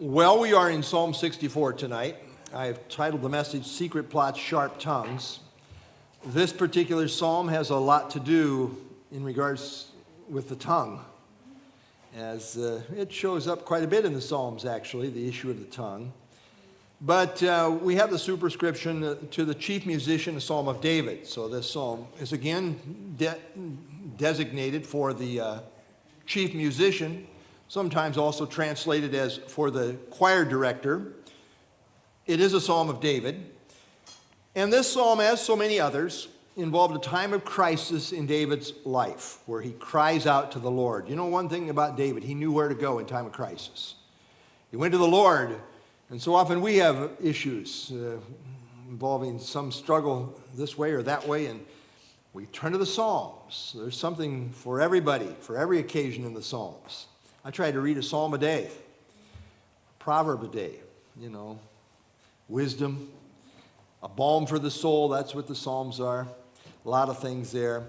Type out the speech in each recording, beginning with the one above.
Well, we are in Psalm 64 tonight. I have titled the message, Secret Plots, Sharp Tongues. This particular psalm has a lot to do in regards with the tongue, as it shows up quite a bit in the Psalms, actually, the issue of the tongue. But we have the superscription to the chief musician, the Psalm of David. So this psalm is again designated for the chief musician, sometimes also translated as for the choir director. It is a psalm of David. And this psalm, as so many others, involved a time of crisis in David's life where he cries out to the Lord. You know one thing about David, he knew where to go in time of crisis. He went to the Lord, and so often we have issues involving some struggle this way or that way, and we turn to the Psalms. There's something for everybody, for every occasion in the Psalms. I try to read a psalm a day, a proverb a day, wisdom, a balm for the soul. That's what the Psalms are. A lot of things there.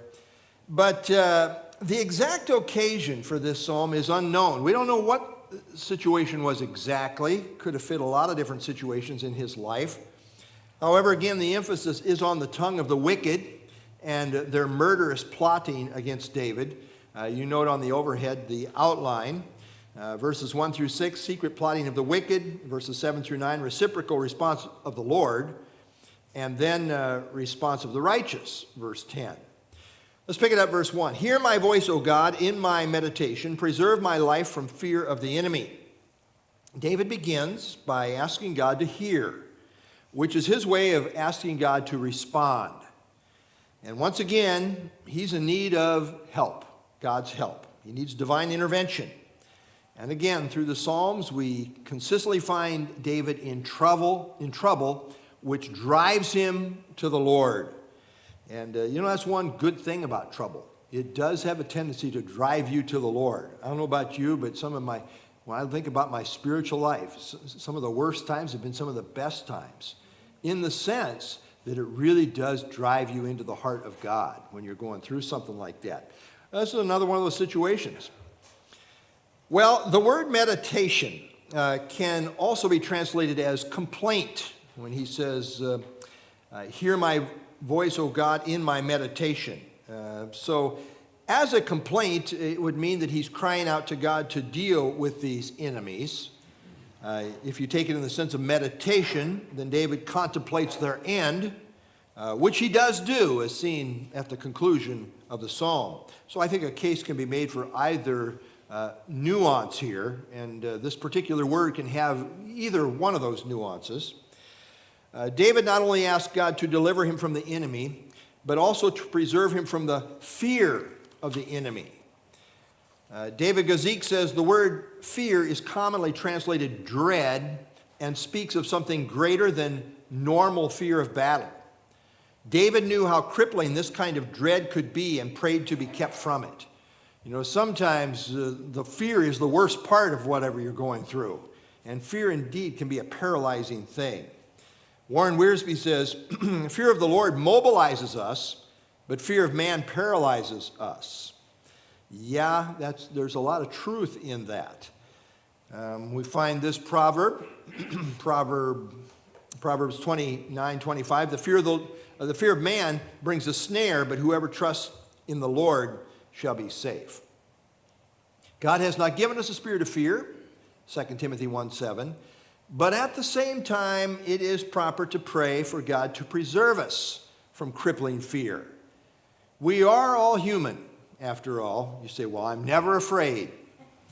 But the exact occasion for this psalm is unknown. We don't know what the situation was exactly. Could have fit a lot of different situations in his life. However, again, the emphasis is on the tongue of the wicked and their murderous plotting against David. You note on the overhead the outline, verses 1 through 6, secret plotting of the wicked, verses 7 through 9, reciprocal response of the Lord, and then response of the righteous, verse 10. Let's pick it up, verse 1. Hear my voice, O God, in my meditation. Preserve my life from fear of the enemy. David begins by asking God to hear, which is his way of asking God to respond. And once again, he's in need of help. God's help. He needs divine intervention. And again, through the Psalms, we consistently find David in trouble, which drives him to the Lord. And that's one good thing about trouble. It does have a tendency to drive you to the Lord. I don't know about you, but when I think about my spiritual life, some of the worst times have been some of the best times, in the sense that it really does drive you into the heart of God when you're going through something like that. This is another one of those situations. Well, the word meditation can also be translated as complaint. When he says, hear my voice, O God, in my meditation. So as a complaint, it would mean that he's crying out to God to deal with these enemies. If you take it in the sense of meditation, then David contemplates their end, which he does do, as seen at the conclusion of the psalm. So I think a case can be made for either nuance here, and this particular word can have either one of those nuances. David not only asked God to deliver him from the enemy, but also to preserve him from the fear of the enemy. David Guzik says the word fear is commonly translated dread and speaks of something greater than normal fear of battle. David knew how crippling this kind of dread could be and prayed to be kept from it. Sometimes the fear is the worst part of whatever you're going through, and fear indeed can be a paralyzing thing. Warren Wiersbe says, fear of the Lord mobilizes us, but fear of man paralyzes us. Yeah, there's a lot of truth in that. We find this proverb, Proverbs 29:25, the fear of man brings a snare, but whoever trusts in the Lord shall be safe. God has not given us a spirit of fear, 2 Timothy 1:7, but at the same time, it is proper to pray for God to preserve us from crippling fear. We are all human, after all. You say, well, I'm never afraid.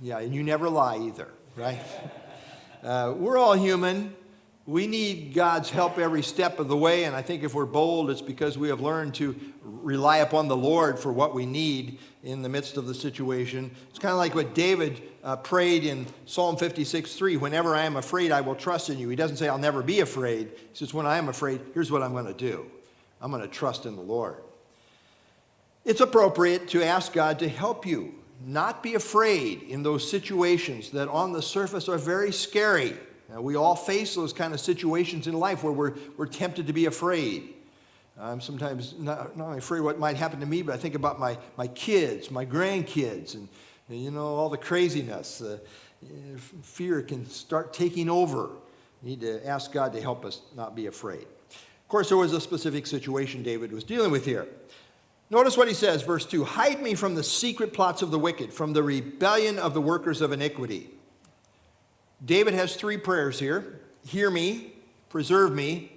Yeah, and you never lie either, right? We're all human. We need God's help every step of the way, and I think if we're bold, it's because we have learned to rely upon the Lord for what we need in the midst of the situation. It's kind of like what David prayed in Psalm 56:3, whenever I am afraid, I will trust in you. He doesn't say, I'll never be afraid. He says, when I am afraid, here's what I'm going to do. I'm going to trust in the Lord. It's appropriate to ask God to help you not be afraid in those situations that on the surface are very scary. Now, we all face those kind of situations in life where we're tempted to be afraid. I'm sometimes not only afraid what might happen to me, but I think about my kids, my grandkids, and all the craziness. fear can start taking over. We need to ask God to help us not be afraid. Of course, there was a specific situation David was dealing with here. Notice what he says, verse 2, hide me from the secret plots of the wicked, from the rebellion of the workers of iniquity. David has three prayers here. Hear me, preserve me,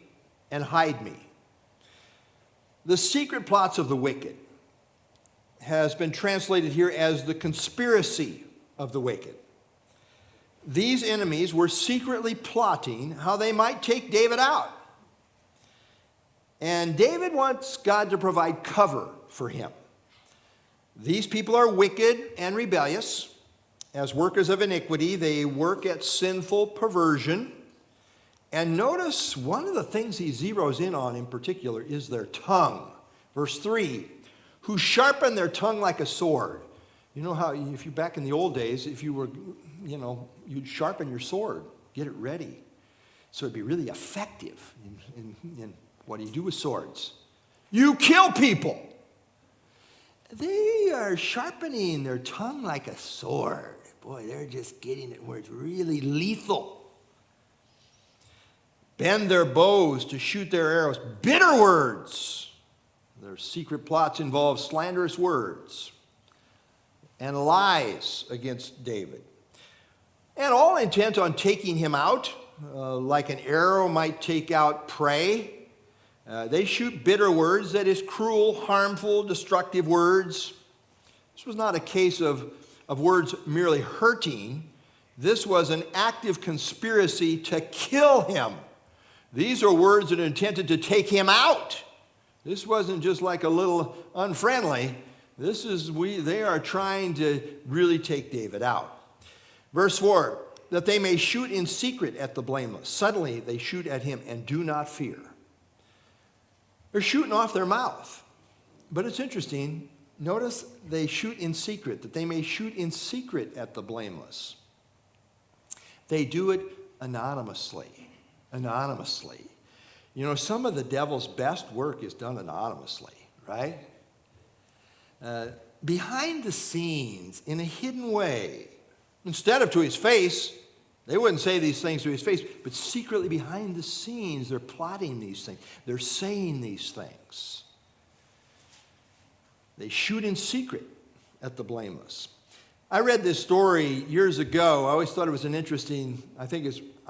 and hide me. The secret plots of the wicked has been translated here as the conspiracy of the wicked. These enemies were secretly plotting how they might take David out. And David wants God to provide cover for him. These people are wicked and rebellious. As workers of iniquity, they work at sinful perversion. And notice one of the things he zeroes in on in particular is their tongue. Verse 3, who sharpen their tongue like a sword. You know how, if you back in the old days, if you were, you'd sharpen your sword, get it ready. So it'd be really effective in what do you do with swords? You kill people. They are sharpening their tongue like a sword. Boy, they're just getting it where it's really lethal. Bend their bows to shoot their arrows. Bitter words. Their secret plots involve slanderous words and lies against David. And all intent on taking him out, like an arrow might take out prey. They shoot bitter words, that is, cruel, harmful, destructive words. This was not a case of words merely hurting. This was an active conspiracy to kill him. These are words that are intended to take him out. This wasn't just like a little unfriendly. They are trying to really take David out. Verse 4, that they may shoot in secret at the blameless. Suddenly they shoot at him and do not fear. They're shooting off their mouth. But it's interesting. Notice they shoot in secret, that they may shoot in secret at the blameless. They do it anonymously. Anonymously. You know, some of the devil's best work is done anonymously, right? Behind the scenes, in a hidden way. Instead of to his face, they wouldn't say these things to his face, but secretly behind the scenes, they're plotting these things. They're saying these things. They shoot in secret at the blameless. I read this story years ago. I always thought it was an interesting, I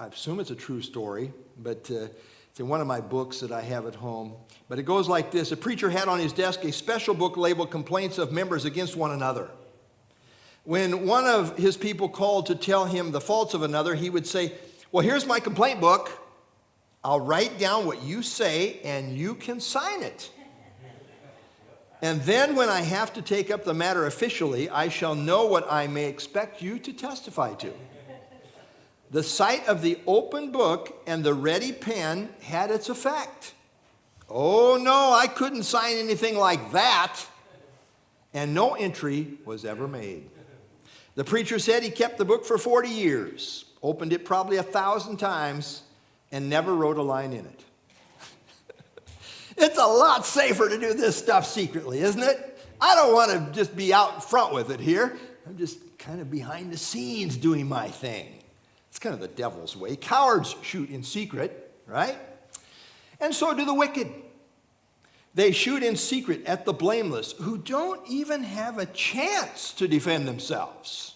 assume it's a true story, but it's in one of my books that I have at home. But it goes like this. A preacher had on his desk a special book labeled Complaints of Members Against One Another. When one of his people called to tell him the faults of another, he would say, well, here's my complaint book. I'll write down what you say, and you can sign it. And then when I have to take up the matter officially, I shall know what I may expect you to testify to. The sight of the open book and the ready pen had its effect. Oh, no, I couldn't sign anything like that. And no entry was ever made. The preacher said he kept the book for 40 years, opened it probably 1,000 times, and never wrote a line in it. It's a lot safer to do this stuff secretly, isn't it? I don't want to just be out front with it here. I'm just kind of behind the scenes doing my thing. It's kind of the devil's way. Cowards shoot in secret, right? And so do the wicked. They shoot in secret at the blameless, who don't even have a chance to defend themselves.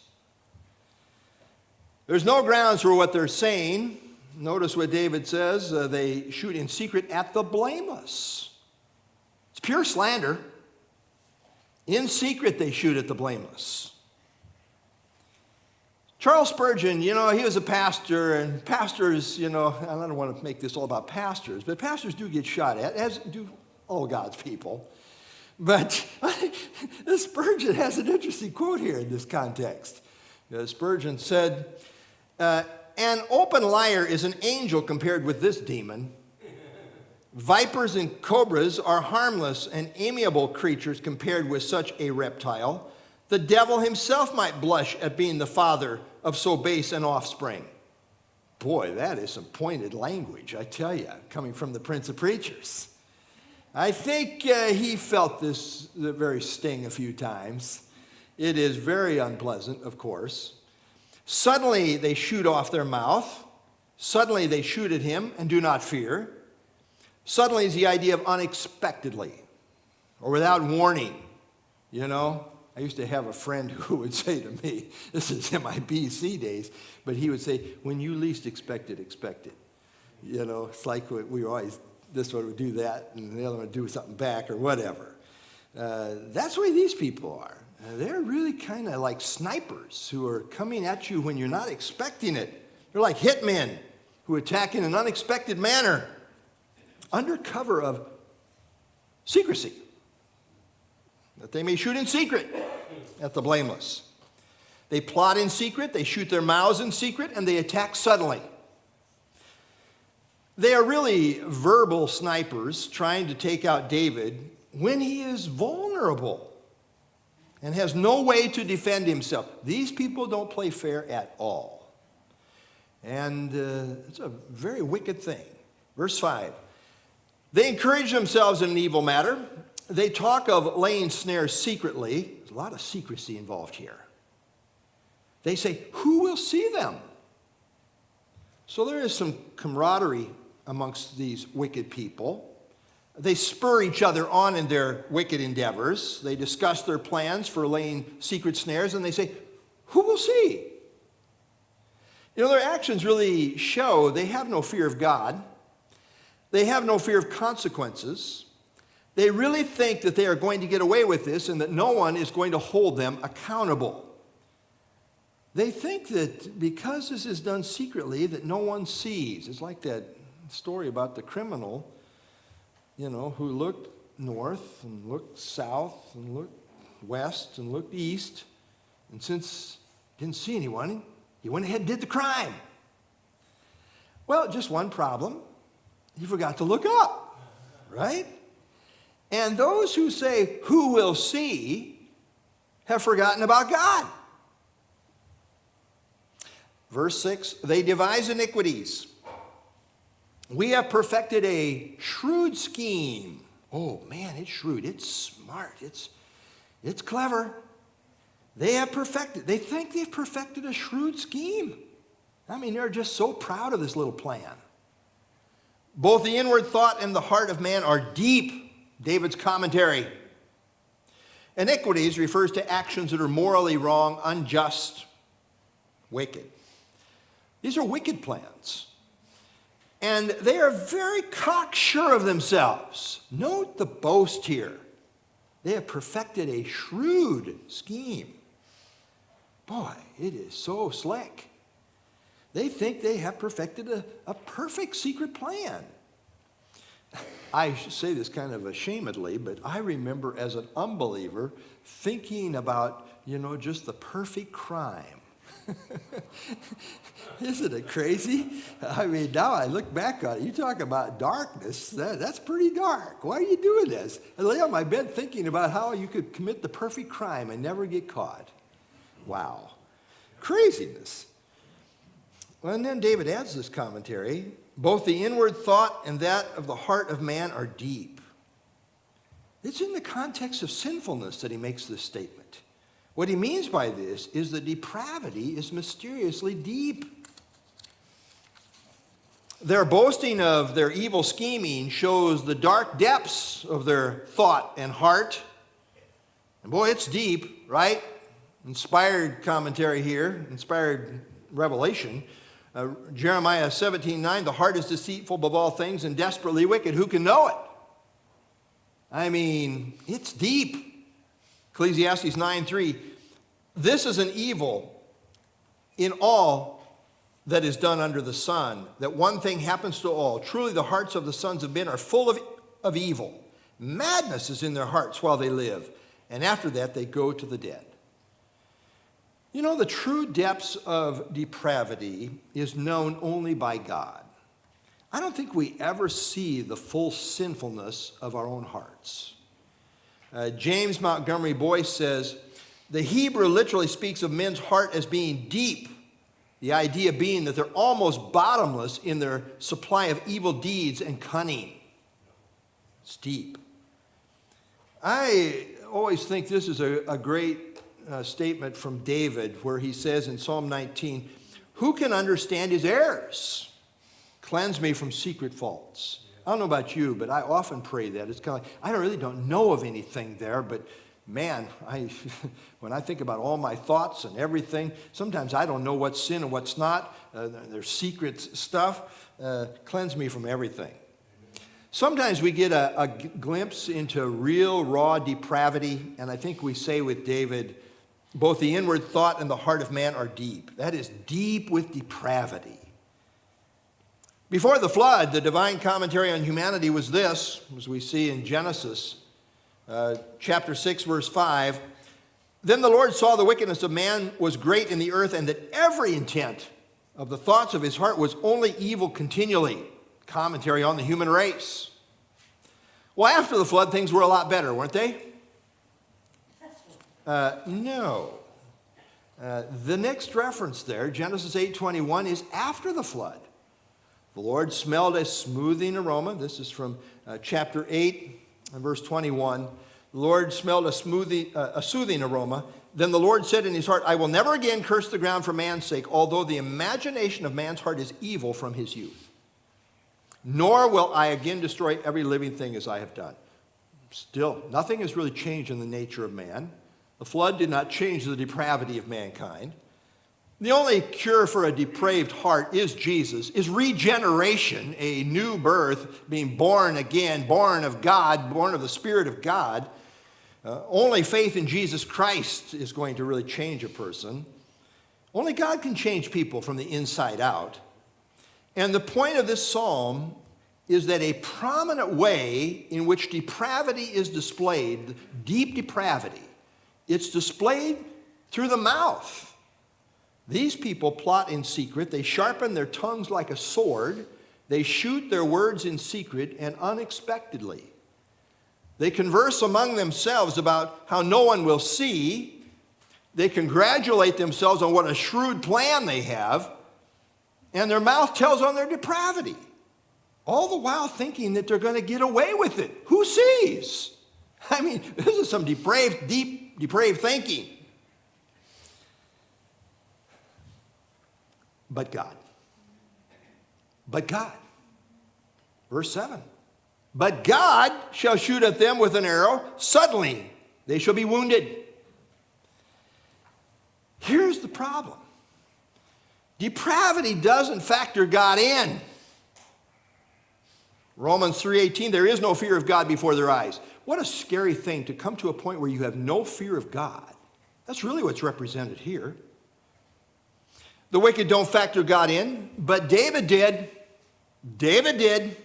There's no grounds for what they're saying. Notice what David says. They shoot in secret at the blameless. It's pure slander. In secret, they shoot at the blameless. Charles Spurgeon, he was a pastor, and pastors, I don't want to make this all about pastors, but pastors do get shot at, as do all God's people. But Spurgeon has an interesting quote here in this context. Spurgeon said, an open liar is an angel compared with this demon. Vipers and cobras are harmless and amiable creatures compared with such a reptile. The devil himself might blush at being the father of so base an offspring. Boy, that is some pointed language, I tell you, coming from the Prince of Preachers. I think he felt the very sting a few times. It is very unpleasant, of course. Suddenly they shoot off their mouth. Suddenly they shoot at him and do not fear. Suddenly is the idea of unexpectedly or without warning. You know, I used to have a friend who would say to me, this is in my BC days, but he would say, when you least expect it, expect it. You know, it's like we always, this one would do that, and the other one would do something back or whatever. That's the way these people are. They're really kind of like snipers who are coming at you when you're not expecting it. They're like hitmen who attack in an unexpected manner under cover of secrecy, that they may shoot in secret at the blameless. They plot in secret, they shoot their mouths in secret, and they attack suddenly. They are really verbal snipers trying to take out David when he is vulnerable and has no way to defend himself. These people don't play fair at all. And it's a very wicked thing. Verse 5. They encourage themselves in an evil matter. They talk of laying snares secretly. There's a lot of secrecy involved here. They say, who will see them? So there is some camaraderie amongst these wicked people. They spur each other on in their wicked endeavors. They discuss their plans for laying secret snares, and they say, who will see? You know, their actions really show they have no fear of God. They have no fear of consequences. They really think that they are going to get away with this and that no one is going to hold them accountable. They think that because this is done secretly, that no one sees. It's like that story about the criminal, you know, who looked north and looked south and looked west and looked east. And since he didn't see anyone, he went ahead and did the crime. Well, just one problem. He forgot to look up, right? And those who say, who will see, have forgotten about God. Verse 6, they devise iniquities. We have perfected a shrewd scheme. Oh, man, it's shrewd. It's smart. It's clever. They think they've perfected a shrewd scheme. I mean, they're just so proud of this little plan. Both the inward thought and the heart of man are deep. David's commentary. Iniquities refers to actions that are morally wrong, unjust, wicked. These are wicked plans. And they are very cocksure of themselves. Note the boast here. They have perfected a shrewd scheme. Boy, it is so slick. They think they have perfected a perfect secret plan. I say this kind of ashamedly, but I remember as an unbeliever thinking about, just the perfect crime. Isn't it crazy? I mean, now I look back on it. You talk about darkness, that's pretty dark. Why are you doing this? I lay on my bed thinking about how you could commit the perfect crime and never get caught. Wow. Craziness. Well, and then David adds this commentary. Both the inward thought and that of the heart of man are deep. It's in the context of sinfulness that he makes this statement. What he means by this is that depravity is mysteriously deep. Their boasting of their evil scheming shows the dark depths of their thought and heart. And boy, it's deep, right? Inspired commentary here, inspired revelation. Jeremiah 17:9, the heart is deceitful above all things and desperately wicked. Who can know it? I mean, it's deep. Ecclesiastes 9:3, this is an evil in all that is done under the sun, that one thing happens to all. Truly the hearts of the sons of men are full of evil. Madness is in their hearts while they live, and after that they go to the dead. The true depths of depravity is known only by God. I don't think we ever see the full sinfulness of our own hearts. James Montgomery Boyce says, the Hebrew literally speaks of men's heart as being deep, the idea being that they're almost bottomless in their supply of evil deeds and cunning. It's deep. I always think this is a great statement from David where he says in Psalm 19, "Who can understand his errors? Cleanse me from secret faults." I don't know about you, but I often pray that. It's kind of like, I really don't know of anything there, but man, when I think about all my thoughts and everything, sometimes I don't know what's sin and what's not. There's secret stuff. Cleanse me from everything. Sometimes we get a glimpse into real, raw depravity, and I think we say with David, both the inward thought and the heart of man are deep. That is deep with depravity. Before the flood, the divine commentary on humanity was this, as we see in Genesis chapter 6, verse 5. "Then the Lord saw the wickedness of man was great in the earth, and that every intent of the thoughts of his heart was only evil continually." Commentary on the human race. Well, after the flood, things were a lot better, weren't they? No. The next reference there, Genesis 8:21, is after the flood. "The Lord smelled a smoothing aroma." This is from chapter 8 and verse 21. "The Lord smelled a soothing aroma. Then the Lord said in his heart, I will never again curse the ground for man's sake, although the imagination of man's heart is evil from his youth. Nor will I again destroy every living thing as I have done." Still, nothing has really changed in the nature of man. The flood did not change the depravity of mankind. The only cure for a depraved heart is Jesus, is regeneration, a new birth, being born again, born of God, born of the Spirit of God. Only faith in Jesus Christ is going to really change a person. Only God can change people from the inside out. And the point of this psalm is that a prominent way in which depravity is displayed, deep depravity, it's displayed through the mouth. These people plot in secret. They sharpen their tongues like a sword. They shoot their words in secret and unexpectedly. They converse among themselves about how no one will see. They congratulate themselves on what a shrewd plan they have. And their mouth tells on their depravity. All the while thinking that they're going to get away with it. Who sees? I mean, this is some depraved, deep, depraved thinking. But God. But God. Verse 7. "But God shall shoot at them with an arrow. Suddenly they shall be wounded." Here's the problem. Depravity doesn't factor God in. Romans 3:18, "There is no fear of God before their eyes." What a scary thing to come to a point where you have no fear of God. That's really what's represented here. The wicked don't factor God in, but David did. David did.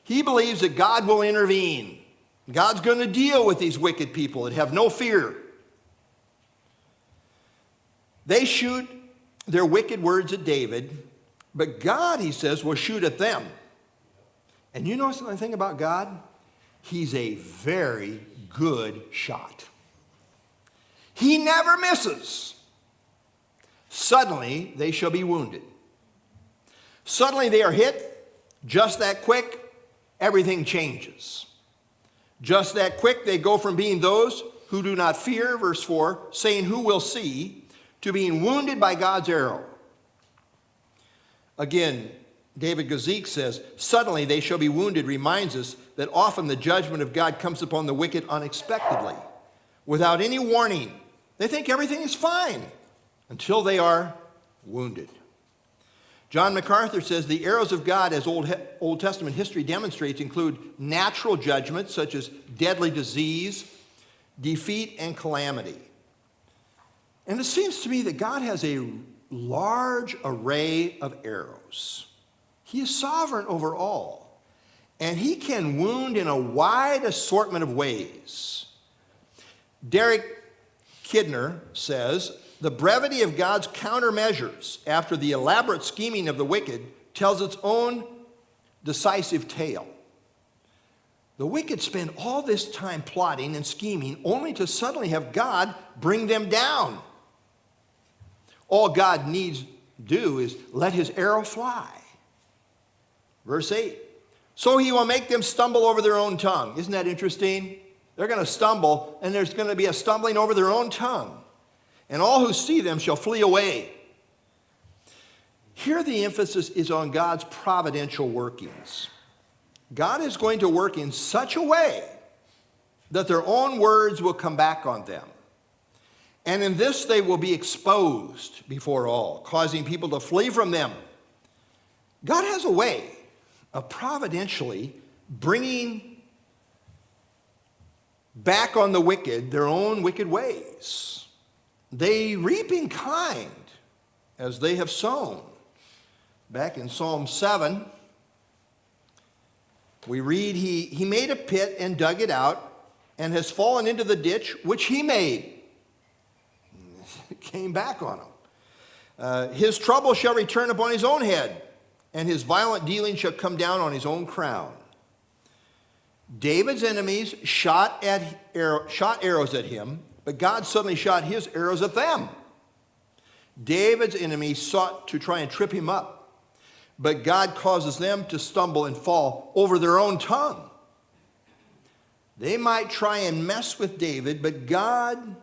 He believes that God will intervene. God's going to deal with these wicked people that have no fear. They shoot their wicked words at David, but God, he says, will shoot at them. And you know something about God? He's a very good shot. He never misses. "Suddenly they shall be wounded." Suddenly they are hit. Just that quick, everything changes. Just that quick, they go from being those who do not fear, verse 4, saying, "Who will see?" to being wounded by God's arrow. Again, David Guzik says, "Suddenly they shall be wounded," reminds us that often the judgment of God comes upon the wicked unexpectedly, without any warning. They think everything is fine until they are wounded. John MacArthur says the arrows of God, as Old Testament history demonstrates, include natural judgments such as deadly disease, defeat, and calamity. And it seems to me that God has a large array of arrows. He is sovereign over all, and he can wound in a wide assortment of ways. Derek Kidner says, "The brevity of God's countermeasures after the elaborate scheming of the wicked tells its own decisive tale. The wicked spend all this time plotting and scheming only to suddenly have God bring them down. All God needs to do is let his arrow fly." Verse 8, "So he will make them stumble over their own tongue." Isn't that interesting? They're going to stumble, and there's going to be a stumbling over their own tongue. and all who see them shall flee away. Here the emphasis is on God's providential workings. God is going to work in such a way that their own words will come back on them. And in this they will be exposed before all, causing people to flee from them. God has a way of providentially bringing back on the wicked their own wicked ways. They reap in kind as they have sown. Back in Psalm 7, we read, he made a pit and dug it out and has fallen into the ditch which he made. It came back on him. His trouble shall return upon his own head, and his violent dealing shall come down on his own crown. David's enemies shot arrows at him, but God suddenly shot his arrows at them. David's enemies sought to try and trip him up, but God causes them to stumble and fall over their own tongue. They might try and mess with David, but God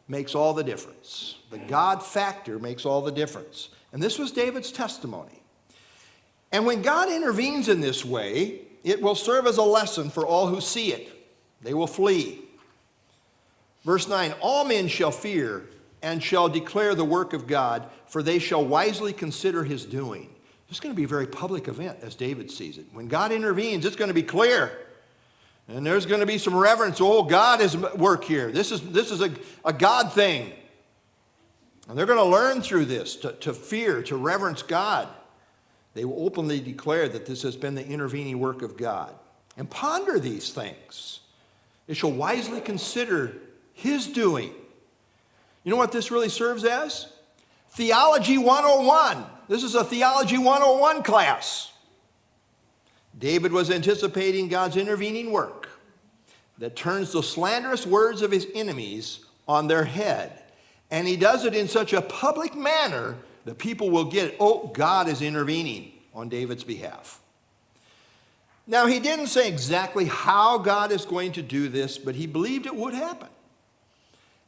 makes all the difference. The God factor makes all the difference. And this was David's testimony. And when God intervenes in this way, it will serve as a lesson for all who see it. They will flee. Verse 9, all men shall fear and shall declare the work of God, for they shall wisely consider his doing. It's going to be a very public event as David sees it. When God intervenes, it's going to be clear. And there's going to be some reverence. Oh, God is at work here. This is a God thing. And they're going to learn through this to fear, to reverence God. They will openly declare that this has been the intervening work of God. And ponder these things. They shall wisely consider his doing. You know what this really serves as? Theology 101. This is a Theology 101 class. David was anticipating God's intervening work that turns the slanderous words of his enemies on their head. And he does it in such a public manner that people will get it. Oh, God is intervening on David's behalf. Now, he didn't say exactly how God is going to do this, but he believed it would happen.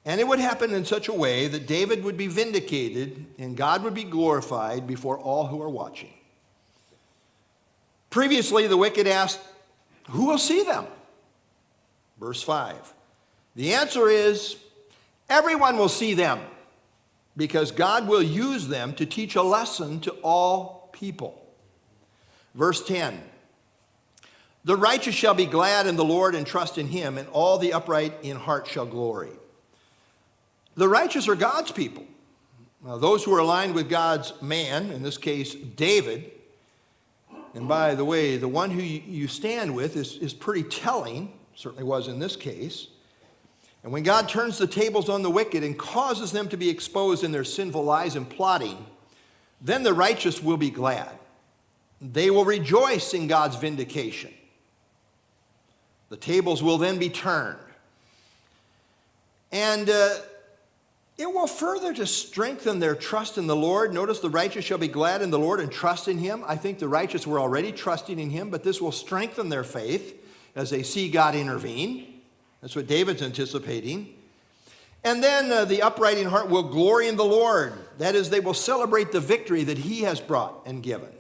And it would happen in such a way that David would be vindicated and God would be glorified before all who are watching. Previously, the wicked asked, who will see them? Verse 5. The answer is, everyone will see them, because God will use them to teach a lesson to all people. Verse 10. The righteous shall be glad in the Lord and trust in him, and all the upright in heart shall glory. The righteous are God's people. Now, those who are aligned with God's man, in this case, David. And by the way, the one who you stand with is pretty telling, certainly was in this case. And when God turns the tables on the wicked and causes them to be exposed in their sinful lies and plotting, then the righteous will be glad. They will rejoice in God's vindication. The tables will then be turned. And it will further to strengthen their trust in the Lord. Notice the righteous shall be glad in the Lord and trust in him. I think the righteous were already trusting in him, but this will strengthen their faith as they see God intervene. That's what David's anticipating. And then the upright in heart will glory in the Lord. That is, they will celebrate the victory that he has brought and given.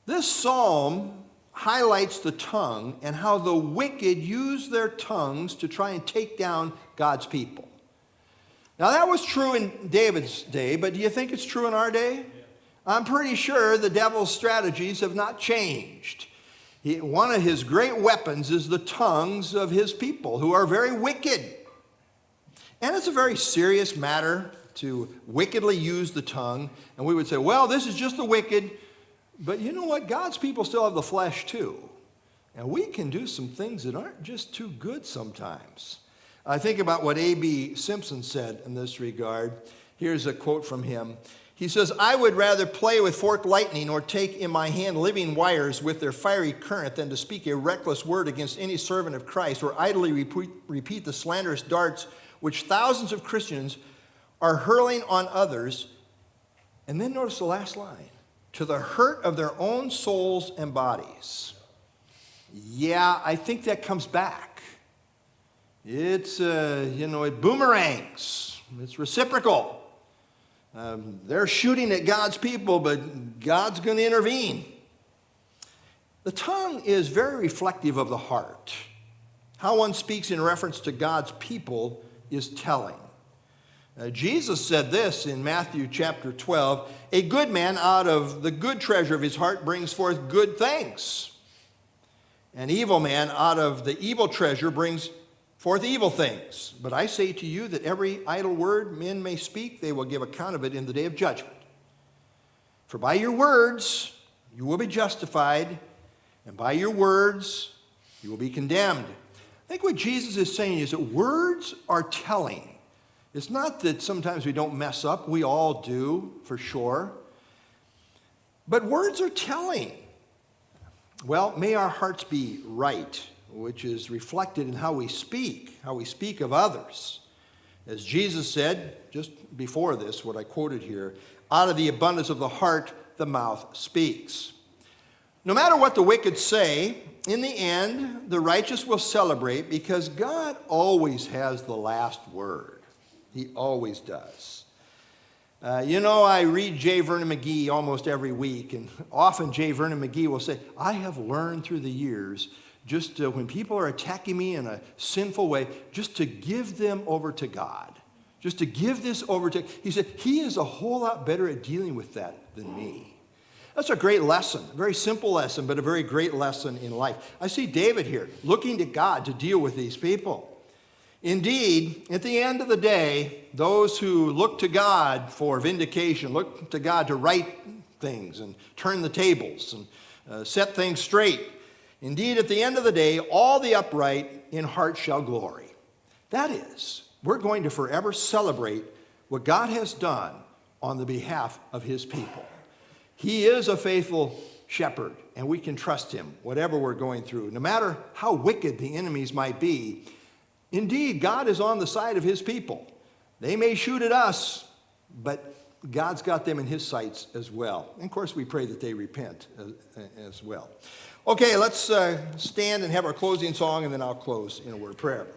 This psalm highlights the tongue and how the wicked use their tongues to try and take down God's people. Now, that was true in David's day, but do you think it's true in our day? Yeah. I'm pretty sure the devil's strategies have not changed. One of his great weapons is the tongues of his people, who are very wicked. And it's a very serious matter to wickedly use the tongue. And we would say, well, this is just the wicked. But you know what? God's people still have the flesh, too. And we can do some things that aren't just too good sometimes. I think about what A.B. Simpson said in this regard. Here's a quote from him. He says, I would rather play with forked lightning or take in my hand living wires with their fiery current than to speak a reckless word against any servant of Christ or idly repeat the slanderous darts which thousands of Christians are hurling on others. And then notice the last line, to the hurt of their own souls and bodies. Yeah, I think that comes back. It's, it boomerangs It's reciprocal. They're shooting at God's people, but God's going to intervene. The tongue is very reflective of the heart. How one speaks in reference to God's people is telling. Jesus said this in Matthew chapter 12, "A good man out of the good treasure of his heart brings forth good things. An evil man out of the evil treasure brings forth evil things. But I say to you that every idle word men may speak, they will give account of it in the day of judgment. For by your words you will be justified, and by your words you will be condemned." I think what Jesus is saying is that words are telling. It's not that sometimes we don't mess up. We all do, for sure. But words are telling. Well, may our hearts be right, which is reflected in how we speak of others. As Jesus said, just before this, what I quoted here, out of the abundance of the heart, the mouth speaks. No matter what the wicked say, in the end, the righteous will celebrate because God always has the last word. He always does. I read J. Vernon McGee almost every week, and often J. Vernon McGee will say, "I have learned through the years just when people are attacking me in a sinful way, just to give them over to God. Just to give this over to," he said, "He is a whole lot better at dealing with that than me." That's a great lesson, a very simple lesson, but a very great lesson in life. I see David here looking to God to deal with these people. Indeed, at the end of the day, those who look to God for vindication, look to God to right things and turn the tables and set things straight, indeed, at the end of the day, all the upright in heart shall glory. That is, we're going to forever celebrate what God has done on the behalf of his people. He is a faithful shepherd, and we can trust him, whatever we're going through, no matter how wicked the enemies might be. Indeed, God is on the side of his people. They may shoot at us, but God's got them in his sights as well. And of course, we pray that they repent as well. Okay, let's stand and have our closing song, and then I'll close in a word of prayer.